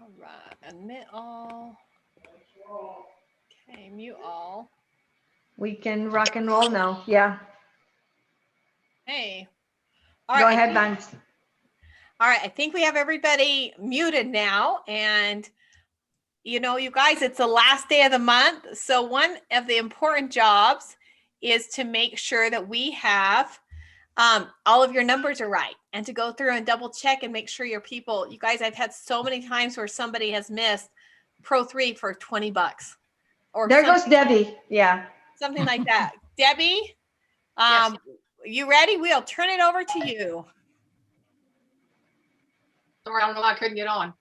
All right, admit all. Okay, mute all. We can rock and roll now. Yeah. Hey. All Go right. ahead, Vance. All right. I think we have everybody muted now. And, you know, you guys, it's the last day of the month. So one of the important jobs is to make sure that we have all of your numbers are right, and to go through and double check and make sure your people, you guys, I've had so many times where somebody has missed Pro 3 for $20 or there goes Debbie. Yeah. Something like that. Debbie, Yes. You ready? We'll turn it over to you. Sorry, I don't know why I couldn't get on.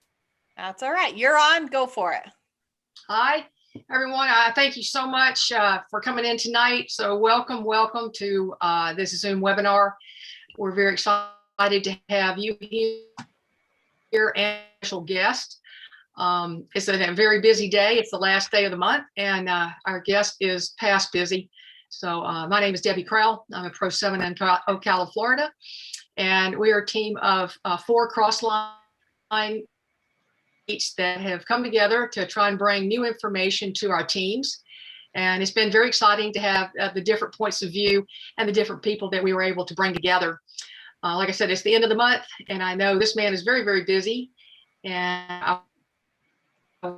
That's all right. You're on. Go for it. Hi, everyone. Thank you so much for coming in tonight. So welcome to this Zoom webinar. We're very excited to have you here and a special guest. It's a very busy day. It's the last day of the month, and our guest is past busy. So my name is Debbie Kral. I'm a Pro 7 in Ocala, Florida, and we are a team of 4 crossline that have come together to try and bring new information to our teams. And it's been very exciting to have the different points of view and the different people that we were able to bring together. Like I said, it's the end of the month, and I know this man is very, very busy. And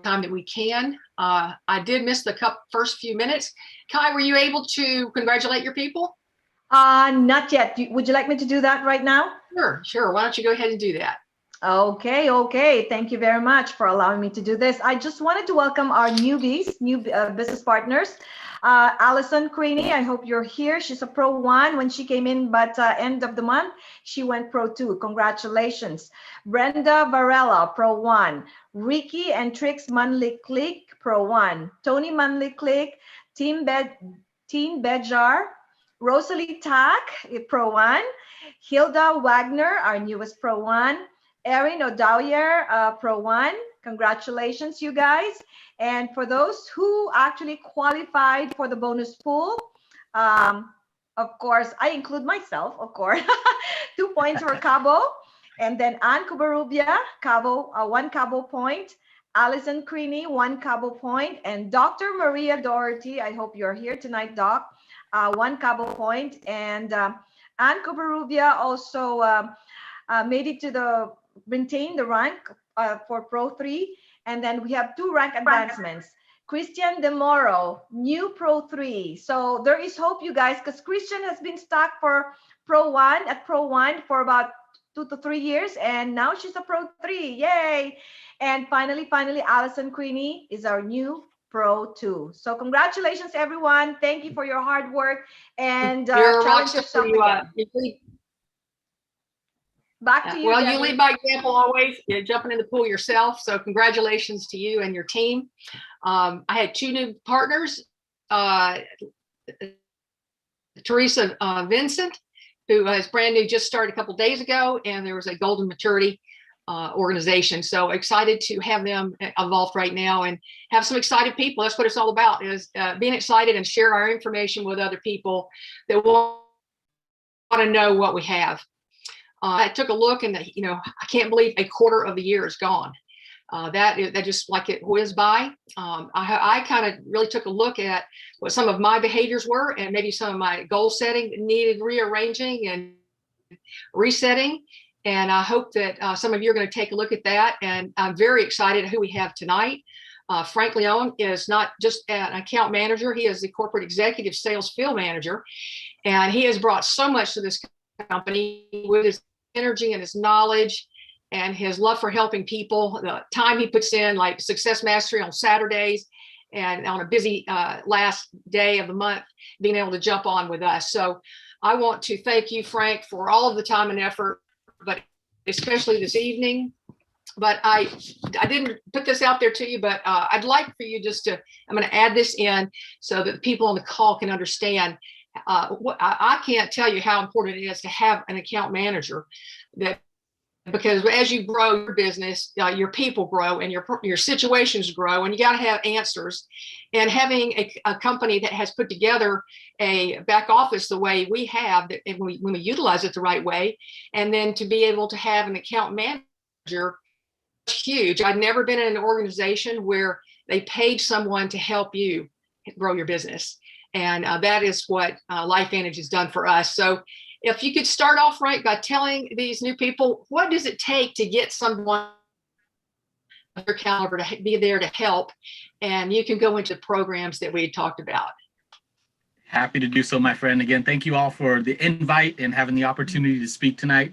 time that we can. I did miss the first few minutes. Kai, were you able to congratulate your people? Not yet. Would you like me to do that right now? Sure. Why don't you go ahead and do that? Okay. Thank you very much for allowing me to do this. I just wanted to welcome our newbies, new business partners. Allison Creaney, I hope you're here. She's a Pro 1 when she came in, but end of the month, she went Pro 2. Congratulations. Brenda Varela, Pro 1. Ricky and Trix Manley Click, Pro 1. Tony Manley Click, Team Bejar. Rosalie Tack, Pro 1. Hilda Wagner, our newest Pro 1. Erin O'Dowyer, Pro 1. Congratulations, you guys. And for those who actually qualified for the bonus pool, of course, I include myself, of course. 2 points for Cabo. And then Ann Covarrubia, Cabo, 1 Cabo point. Allison Creaney, 1 Cabo point. And Dr. Maria Doherty, I hope you're here tonight, Doc, 1 Cabo point. And Ann Covarrubia also made it to maintain the rank for Pro 3. And then we have 2 rank advancements. Christian DeMoro, new Pro 3. So there is hope, you guys, because Christian has been stuck for Pro 1 at Pro 1 for about 2 to 3 years, and now she's a Pro 3. Yay! And finally, Allison Creaney is our new Pro 2. So congratulations, everyone. Thank you for your hard work, and challenge yourself again. Back to you. Well, Debbie. you lead by example always. You're jumping in the pool yourself. So congratulations to you and your team. I had 2 new partners, Teresa Vincent, who is brand new, just started a couple days ago, and there was a Golden Maturity organization. So excited to have them involved right now and have some excited people. That's what it's all about, is being excited and share our information with other people that want to know what we have. I took a look, and I can't believe a quarter of the year is gone. That just like it whizzed by. I kind of really took a look at what some of my behaviors were, and maybe some of my goal setting needed rearranging and resetting. And I hope that some of you are going to take a look at that. And I'm very excited who we have tonight. Frank Leone is not just an account manager. He is the corporate executive sales field manager. And he has brought so much to this company with his energy and his knowledge and his love for helping people, the time he puts in, like Success Mastery on Saturdays, and on a busy last day of the month, being able to jump on with us. So I want to thank you, Frank, for all of the time and effort, but especially this evening. But I didn't put this out there to you, but I'd like for you just to, I'm going to add this in so that people on the call can understand. I can't tell you how important it is to have an account manager, because as you grow your business, your people grow and your situations grow, and you got to have answers. And having a company that has put together a back office the way we have, and when we utilize it the right way, and then to be able to have an account manager huge. I'd never been in an organization where they paid someone to help you grow your business. And that is what LifeVantage has done for us. So if you could start off right by telling these new people, what does it take to get someone of your caliber to be there to help? And you can go into programs that we had talked about. Happy to do so, my friend. Again, thank you all for the invite and having the opportunity to speak tonight.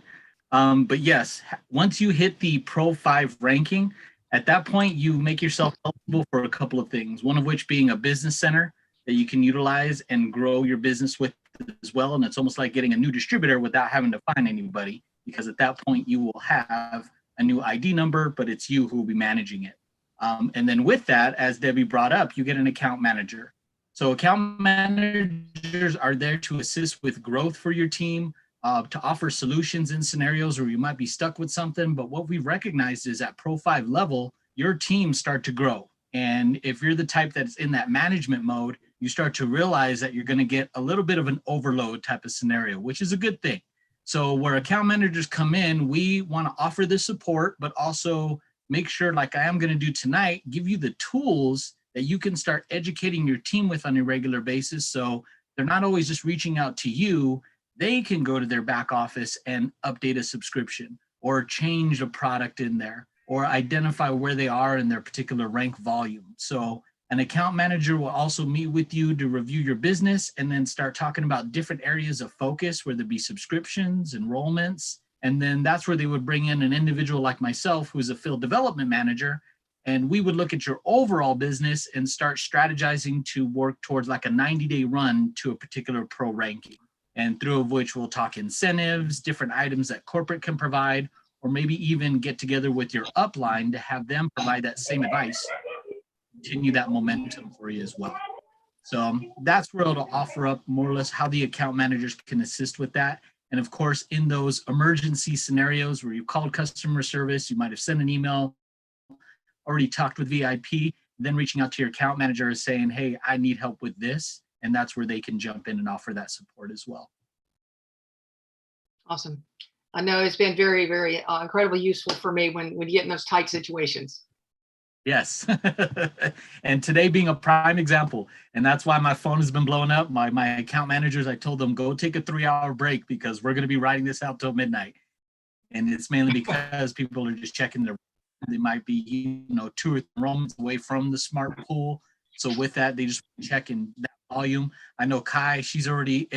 But yes, once you hit the Pro 5 ranking, at that point, you make yourself eligible for a couple of things, one of which being a business center that you can utilize and grow your business with as well. And it's almost like getting a new distributor without having to find anybody, because at that point, you will have a new ID number, but it's you who will be managing it. And then with that, as Debbie brought up, you get an account manager. So account managers are there to assist with growth for your team, to offer solutions in scenarios where you might be stuck with something. But what we've recognized is at Pro 5 level, your teams start to grow. And if you're the type that's in that management mode, you start to realize that you're going to get a little bit of an overload type of scenario, which is a good thing. So where account managers come in, we want to offer the support, but also make sure, like I am going to do tonight, give you the tools that you can start educating your team with on a regular basis. So they're not always just reaching out to you. They can go to their back office and update a subscription or change a product in there or identify where they are in their particular rank volume. So an account manager will also meet with you to review your business and then start talking about different areas of focus, whether it be subscriptions, enrollments. And then that's where they would bring in an individual like myself, who's a field development manager. And we would look at your overall business and start strategizing to work towards like a 90-day run to a particular pro ranking. And through of which we'll talk incentives, different items that corporate can provide, or maybe even get together with your upline to have them provide that same advice, continue that momentum for you as well. So that's where it'll offer up more or less how the account managers can assist with that. And of course, in those emergency scenarios where you called customer service, you might have sent an email, already talked with VIP, then reaching out to your account manager and saying, hey, I need help with this. And that's where they can jump in and offer that support as well. Awesome. I know it's been very, very incredibly useful for me when you get in those tight situations. Yes. And today being a prime example. And that's why my phone has been blowing up. My account managers, I told them, go take a 3-hour break because we're going to be writing this out till midnight. And it's mainly because people are just checking their, they might be, 2 or 3 enrollments away from the smart pool. So with that, they just check in that volume. I know Kai, she's already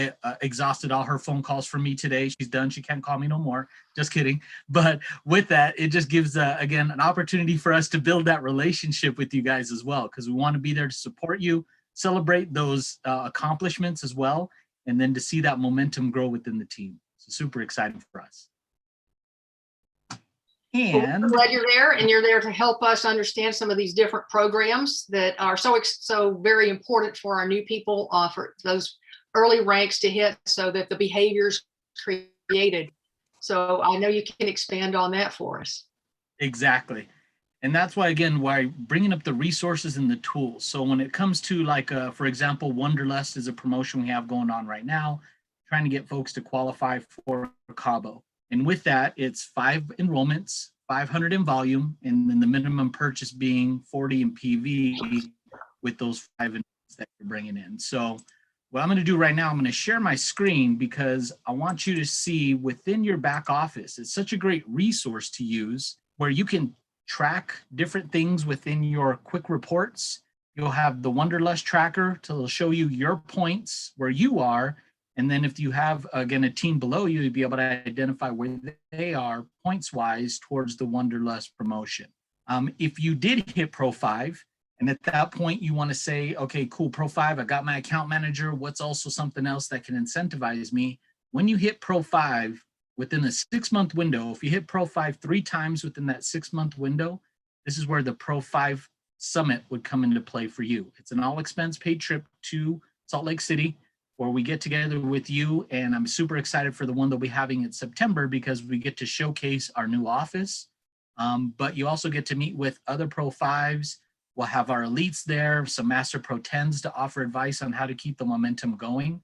exhausted all her phone calls from me today. She's done. She can't call me no more. Just kidding. But with that, it just gives, again, an opportunity for us to build that relationship with you guys as well, because we want to be there to support you, celebrate those accomplishments as well, and then to see that momentum grow within the team. So super exciting for us. And I'm glad you're there, and you're there to help us understand some of these different programs that are so very important for our new people, for those early ranks to hit, so that the behaviors created. So I know you can expand on that for us. Exactly. And that's why, again, why bringing up the resources and the tools. So when it comes to like, for example, Wonderlust is a promotion we have going on right now, trying to get folks to qualify for Cabo. And with that, it's 5 enrollments, 500 in volume, and then the minimum purchase being 40 in PV with those 5 enrollments that you're bringing in. So what I'm going to do right now, I'm going to share my screen because I want you to see within your back office. It's such a great resource to use where you can track different things within your quick reports. You'll have the Wonderlust tracker to show you your points where you are. And then if you have, again, a team below you, you'll be able to identify where they are points-wise towards the Wonderlust promotion. If you did hit Pro 5, and at that point you want to say, okay, cool, Pro 5, I got my account manager. What's also something else that can incentivize me? When you hit Pro 5, within the 6-month window, if you hit Pro 5 3 times within that 6-month window, this is where the Pro 5 Summit would come into play for you. It's an all-expense paid trip to Salt Lake City, where we get together with you, and I'm super excited for the one that we'll be having in September because we get to showcase our new office, but you also get to meet with other Pro 5s. We'll have our elites there, some Master Pro 10s to offer advice on how to keep the momentum going,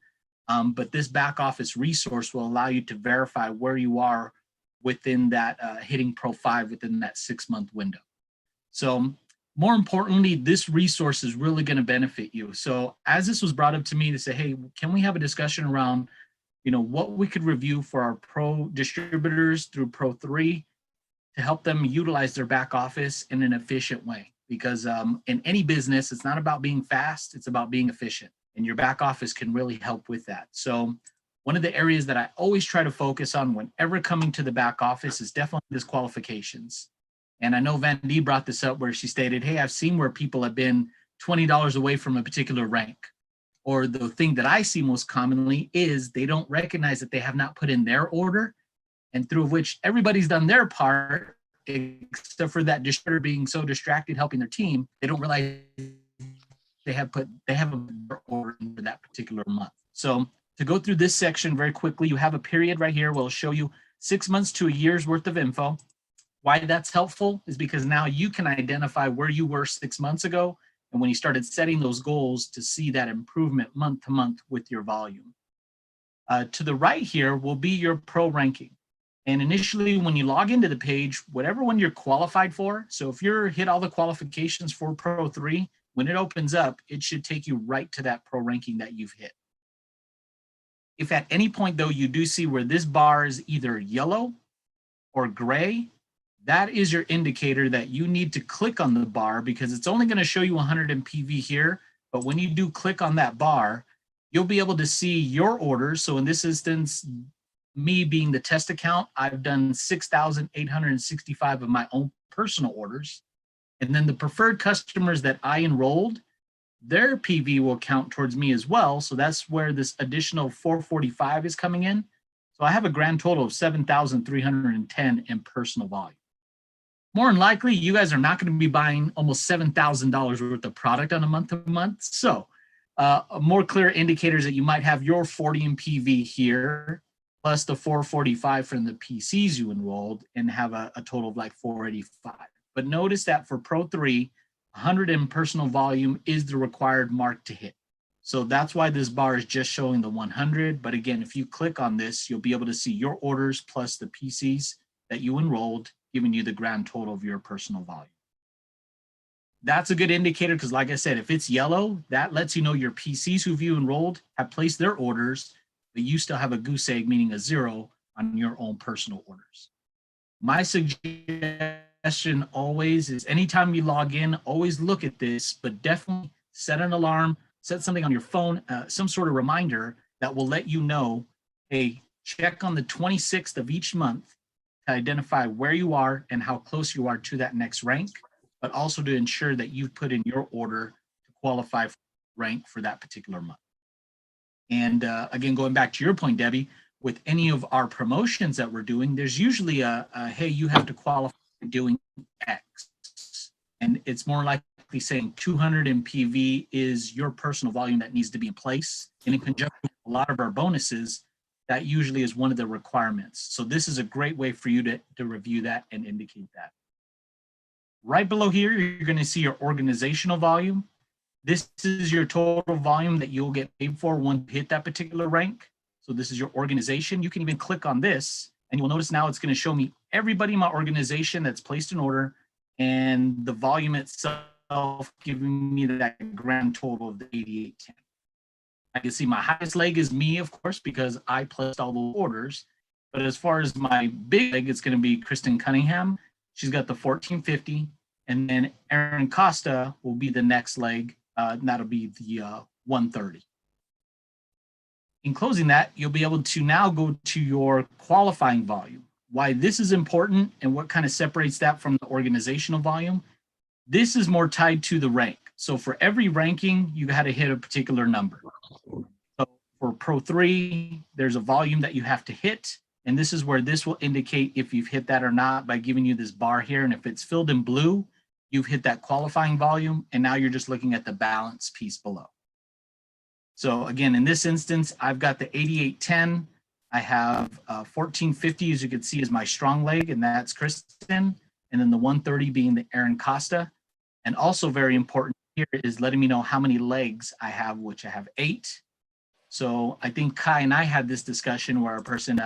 but this back office resource will allow you to verify where you are within that hitting Pro 5 within that 6-month window. So more importantly, this resource is really going to benefit you. So as this was brought up to me to say, hey, can we have a discussion around, what we could review for our pro distributors through Pro 3 to help them utilize their back office in an efficient way? Because in any business, it's not about being fast, it's about being efficient. And your back office can really help with that. So one of the areas that I always try to focus on whenever coming to the back office is definitely disqualifications. And I know Van D brought this up where she stated, hey, I've seen where people have been $20 away from a particular rank. Or the thing that I see most commonly is they don't recognize that they have not put in their order, and through which everybody's done their part, except for that distributor being so distracted helping their team, they don't realize they have a order for that particular month. So to go through this section very quickly, you have a period right here. We'll show you 6 months to a year's worth of info. Why that's helpful is because now you can identify where you were 6 months ago and when you started setting those goals to see that improvement month to month with your volume. To the right here will be your pro ranking. And initially, when you log into the page, whatever one you're qualified for, so if you're hit all the qualifications for Pro 3, when it opens up, it should take you right to that pro ranking that you've hit. If at any point, though, you do see where this bar is either yellow or gray, that is your indicator that you need to click on the bar, because it's only going to show you 100 in PV here. But when you do click on that bar, you'll be able to see your orders. So in this instance, me being the test account, I've done 6,865 of my own personal orders. And then the preferred customers that I enrolled, their PV will count towards me as well. So that's where this additional 445 is coming in. So I have a grand total of 7,310 in personal volume. More than likely, you guys are not going to be buying almost $7,000 worth of product on a month-to-month. So more clear indicators that you might have your 40 in PV here, plus the 445 from the PCs you enrolled, and have a total of like 485. But notice that for Pro 3, 100 in personal volume is the required mark to hit. So that's why this bar is just showing the 100. But again, if you click on this, you'll be able to see your orders plus the PCs that you enrolled, giving you the grand total of your personal volume. That's a good indicator because, like I said, if it's yellow, that lets you know your PCs who've you enrolled have placed their orders, but you still have a goose egg, meaning a 0 on your own personal orders. My suggestion always is anytime you log in, always look at this, but definitely set an alarm, set something on your phone, some sort of reminder that will let you know, hey, check on the 26th of each month to identify where you are and how close you are to that next rank, but also to ensure that you've put in your order to qualify for rank for that particular month. And again, going back to your point, Debbie, with any of our promotions that we're doing, there's usually a hey, you have to qualify for doing X. And it's more likely saying 200 in PV is your personal volume that needs to be in place. And in conjunction with a lot of our bonuses, that usually is one of the requirements. So this is a great way for you to review that and indicate that. Right below here, you're going to see your organizational volume. This is your total volume that you'll get paid for once you hit that particular rank. So this is your organization. You can even click on this and you'll notice now it's going to show me everybody in my organization that's placed an order and the volume itself giving me that grand total of the 8810. I can see my highest leg is me, of course, because I placed all the orders. But as far as my big leg, it's going to be Kristen Cunningham. She's got the 1450. And then Erin Costa will be the next leg. That'll be the 130. In closing that, you'll be able to now go to your qualifying volume. Why this is important and what kind of separates that from the organizational volume. This is more tied to the rank. So for every ranking, you had to hit a particular number. So for Pro 3, there's a volume that you have to hit. And this is where this will indicate if you've hit that or not by giving you this bar here. And if it's filled in blue, you've hit that qualifying volume. And now you're just looking at the balance piece below. So again, in this instance, I've got the 8810. I have 1450, as you can see, is my strong leg, and that's Kristen. And then the 130 being the Erin Costa. And also very important here is letting me know how many legs I have, which I have 8. So I think Kai and I had this discussion where a person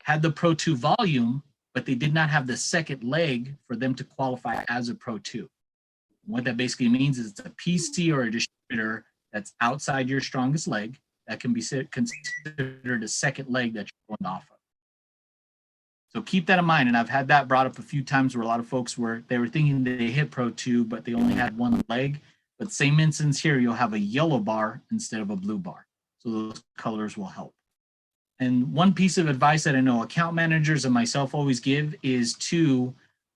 had the Pro 2 volume, but they did not have the second leg for them to qualify as a Pro 2. What that basically means is it's a PC or a distributor that's outside your strongest leg that can be considered a second leg that you're going off of. So keep that in mind. And I've had that brought up a few times where a lot of folks were thinking they hit Pro 2, but they only had one leg. But same instance here, you'll have a yellow bar instead of a blue bar. So those colors will help. And one piece of advice that I know account managers and myself always give is to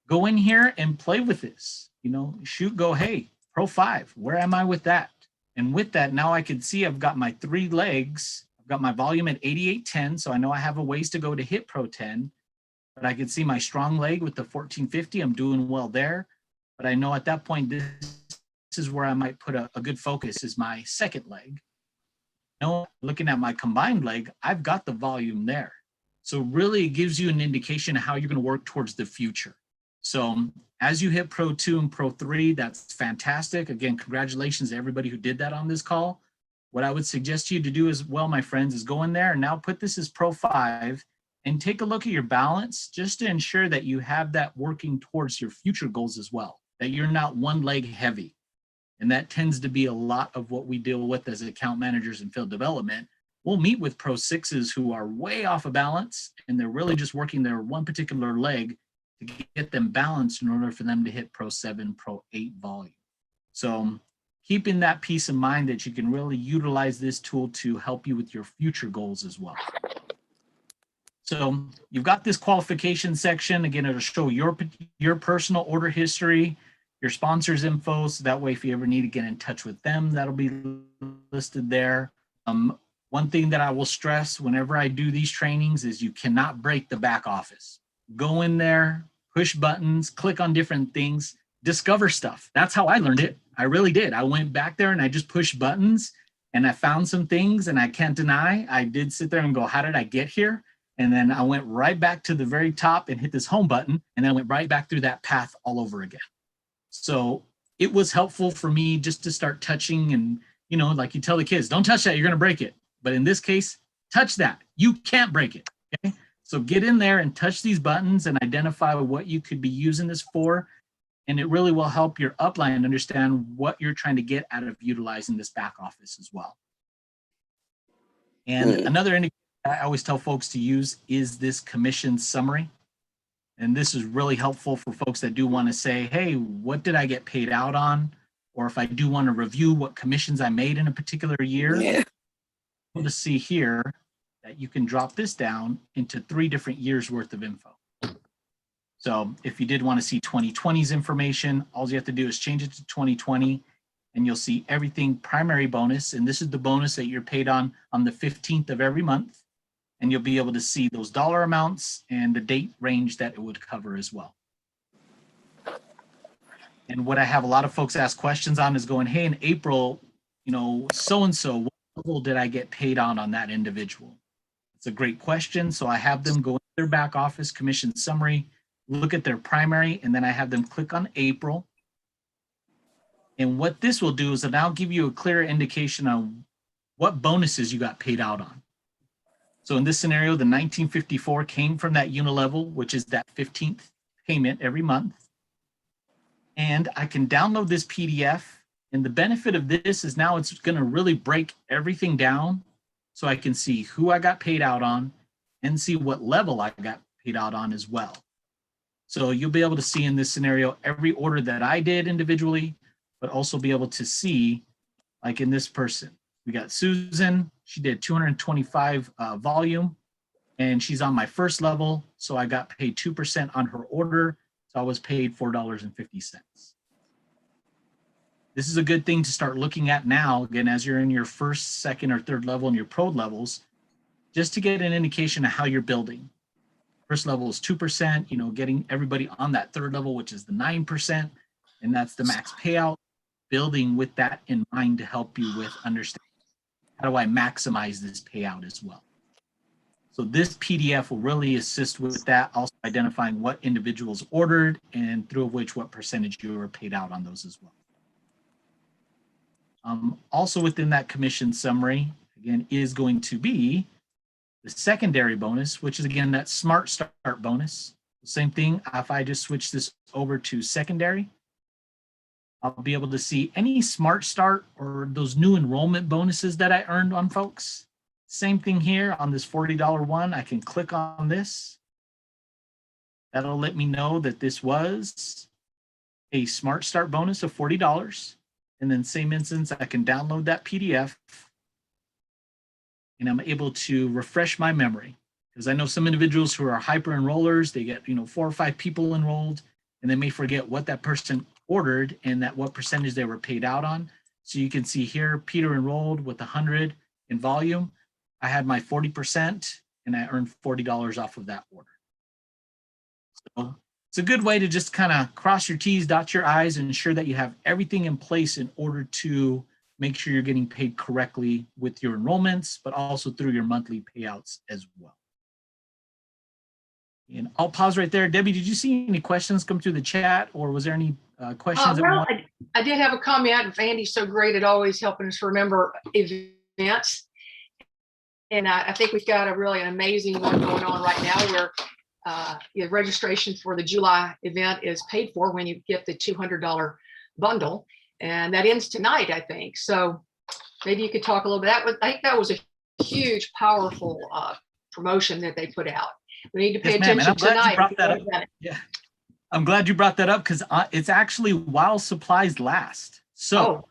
go in here and play with this. You know, go, hey, Pro 5, where am I with that? And with that, now I can see I've got my 3 legs. I've got my volume at 8810, so I know I have a ways to go to hit Pro 10. But I can see my strong leg with the 1450. I'm doing well there. But I know at that point, this is where I might put a good focus is my second leg. No, looking at my combined leg, I've got the volume there. So really it gives you an indication of how you're going to work towards the future. So as you hit Pro 2 and Pro 3, that's fantastic. Again, congratulations to everybody who did that on this call. What I would suggest you to do as well, my friends, is go in there and now put this as Pro 5 and take a look at your balance just to ensure that you have that working towards your future goals as well, that you're not one leg heavy. And that tends to be a lot of what we deal with as account managers in field development. We'll meet with Pro 6s who are way off of balance and they're really just working their one particular leg to get them balanced in order for them to hit Pro 7, Pro 8 volume. So keeping that peace in mind that you can really utilize this tool to help you with your future goals as well. So you've got this qualification section. Again, it'll show your personal order history, your sponsors info. So that way, if you ever need to get in touch with them, that'll be listed there. One thing that I will stress whenever I do these trainings is you cannot break the back office. Go in there, push buttons, click on different things, discover stuff. That's how I learned it. I really did. I went back there and I just pushed buttons and I found some things, and I can't deny I did sit there and go, how did I get here? And then I went right back to the very top and hit this home button, and then I went right back through that path all over again. So it was helpful for me just to start touching, and, you know, like you tell the kids, don't touch that, you're going to break it. But in this case, touch that. You can't break it. Okay. So get in there and touch these buttons and identify what you could be using this for. And it really will help your upline understand what you're trying to get out of utilizing this back office as well. And another indicator I always tell folks to use is this commission summary. And this is really helpful for folks that do want to say, hey, what did I get paid out on? Or if I do want to review what commissions I made in a particular year, able to see here that you can drop this down into 3 different years worth of info. So if you did want to see 2020's information, all you have to do is change it to 2020 and you'll see everything primary bonus. And this is the bonus that you're paid on the 15th of every month. And you'll be able to see those dollar amounts and the date range that it would cover as well. And what I have a lot of folks ask questions on is going, hey, in April, you know, so-and-so, what level did I get paid on that individual? It's a great question. So I have them go into their back office commission summary, look at their primary, and then I have them click on April. And what this will do is it'll now give you a clear indication on what bonuses you got paid out on. So in this scenario, the 1954 came from that unilevel, which is that 15th payment every month. And I can download this PDF. And the benefit of this is now it's going to really break everything down so I can see who I got paid out on and see what level I got paid out on as well. So you'll be able to see in this scenario every order that I did individually, but also be able to see, like in this person, we got Susan. She did 225 volume, and she's on my first level. So I got paid 2% on her order. So I was paid $4.50. This is a good thing to start looking at now, again, as you're in your first, second, or third level in your pro levels, just to get an indication of how you're building. First level is 2%, you know, getting everybody on that third level, which is the 9%, and that's the max payout, building with that in mind to help you with understanding how do I maximize this payout as well. So this PDF will really assist with that, also identifying what individuals ordered and through which what percentage you were paid out on those as well. Also within that commission summary, again, is going to be the secondary bonus, which is again that Smart Start bonus. Same thing, if I just switch this over to secondary, I'll be able to see any Smart Start or those new enrollment bonuses that I earned on folks. Same thing here on this $40 one, I can click on this. That'll let me know that this was a Smart Start bonus of $40. And then same instance, I can download that PDF and I'm able to refresh my memory. Because I know some individuals who are hyper enrollers, they get 4 or 5 people enrolled and they may forget what that person ordered and that what percentage they were paid out on. So you can see here, Peter enrolled with 100 in volume. I had my 40% and I earned $40 off of that order. So it's a good way to just kind of cross your T's, dot your I's, and ensure that you have everything in place in order to make sure you're getting paid correctly with your enrollments, but also through your monthly payouts as well. And I'll pause right there. Debbie, did you see any questions come through the chat, or was there any questions? Well, I did have a comment. Andy's so great at always helping us remember events. And I think we've got an amazing one going on right now where registration for the July event is paid for when you get the $200 bundle. And that ends tonight, I think. So maybe you could talk a little bit. I think that was a huge, powerful promotion that they put out. We need to pay attention tonight. Yeah, I'm glad you brought that up because it's actually while supplies last. So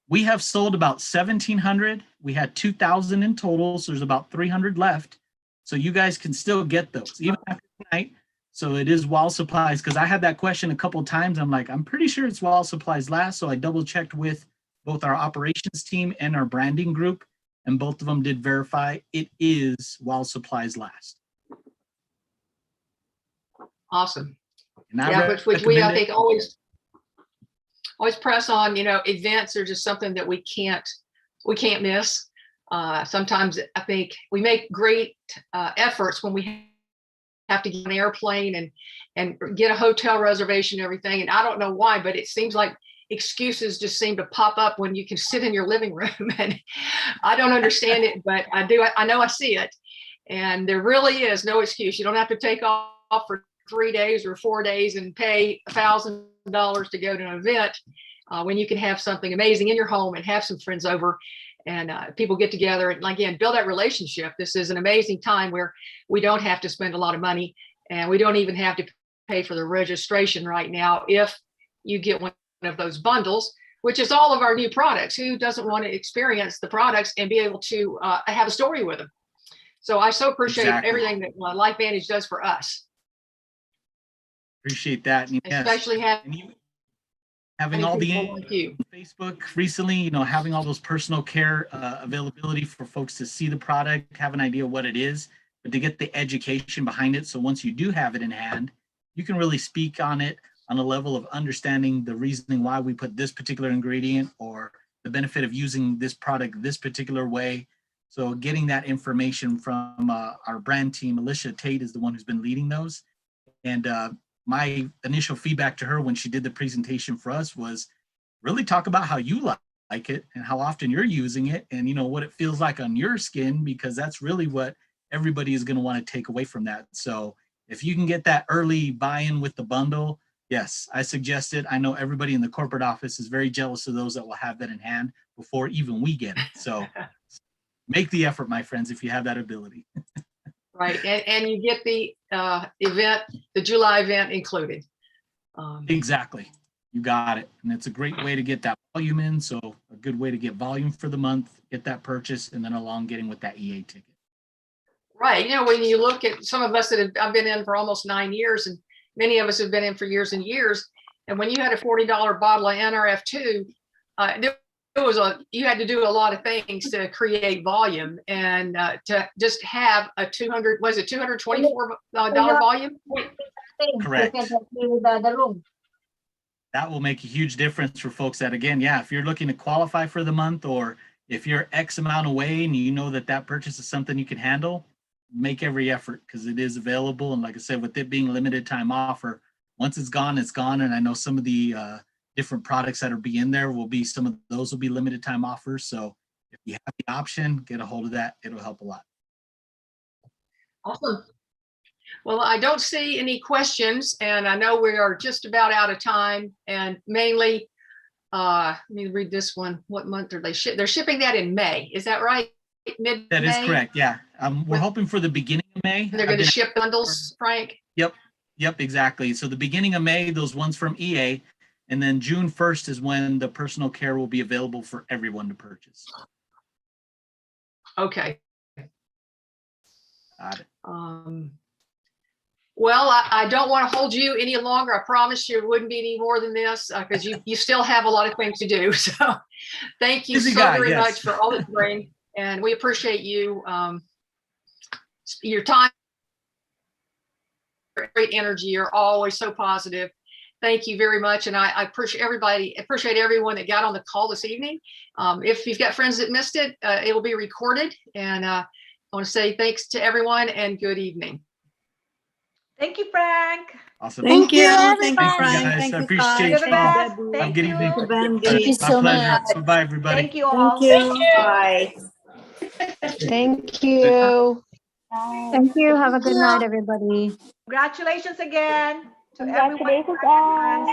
we have sold about 1,700. We had 2,000 in total, so there's about 300 left. So you guys can still get those even after tonight. So it is while supplies, because I had that question a couple of times. I'm like, I'm pretty sure it's while supplies last. So I double checked with both our operations team and our branding group, and both of them did verify it is while supplies last. Awesome. Yeah, which we I think always press on. Events are just something that we can't miss. Sometimes I think we make great efforts when we have to get an airplane and get a hotel reservation and everything. And I don't know why, but it seems like excuses just seem to pop up when you can sit in your living room. And I don't understand it, but I do. I know I see it. And there really is no excuse. You don't have to take off for 3 days or 4 days and pay $1,000 to go to an event when you can have something amazing in your home and have some friends over and people get together and again, build that relationship. This is an amazing time where we don't have to spend a lot of money and we don't even have to pay for the registration right now. If you get one of those bundles, which is all of our new products, who doesn't want to experience the products and be able to have a story with them? So I so appreciate everything that LifeVantage does for us. Appreciate that. And especially having all the Facebook recently, having all those personal care availability for folks to see the product, have an idea what it is, but to get the education behind it. So once you do have it in hand, you can really speak on it on a level of understanding the reasoning why we put this particular ingredient or the benefit of using this product this particular way. So getting that information from our brand team, Alicia Tate is the one who's been leading those. And my initial feedback to her when she did the presentation for us was really talk about how you like it and how often you're using it and what it feels like on your skin, because that's really what everybody is going to want to take away from that. So if you can get that early buy-in with the bundle, yes, I suggest it. I know everybody in the corporate office is very jealous of those that will have that in hand before even we get it. So make the effort, my friends, if you have that ability. Right, and you get the event, the July event included. Exactly, you got it. And it's a great way to get that volume in. So a good way to get volume for the month, get that purchase, and then along getting with that EA ticket. Right, when you look at some of us that I've been in for almost 9 years, and many of us have been in for years and years. And when you had a $40 bottle of NRF2, you had to do a lot of things to create volume and to just have a $224 volume? Correct. That will make a huge difference for folks that, again, if you're looking to qualify for the month, or if you're X amount away and you know that purchase is something you can handle, make every effort because it is available. And like I said, with it being limited time offer, once it's gone, it's gone. And I know some of the different products that are in there some of those will be limited time offers. So if you have the option, get a hold of that. It'll help a lot. Awesome. Well, I don't see any questions, and I know we are just about out of time. And mainly, let me read this one. What month are they ship? They're shipping that in May. Is that right? Mid-May? That is correct. Yeah. We're hoping for the beginning of May. They're going to ship bundles, Frank? Yep, exactly. So the beginning of May, those ones from EA, and then June 1st is when the personal care will be available for everyone to purchase. Okay. Got it. Well, I don't want to hold you any longer. I promise you it wouldn't be any more than this because you still have a lot of things to do. So thank you very much for all that you bring. And we appreciate you, your time, great energy. You're always so positive. Thank you very much. And I appreciate everyone that got on the call this evening. If you've got friends that missed it, it will be recorded. And I want to say thanks to everyone and good evening. Thank you, Frank. Awesome. Thank you. Thank you, Thank you, Frank. guys. Thank I you, appreciate Scott. You're the you. best. Debbie. Thank Good you. evening. Thank you so My pleasure. much. Bye-bye, everybody. Thank you all. Thank you. Bye. Thank you. Thank you. Have a good night, everybody. Congratulations again to everyone. Congratulations, guys.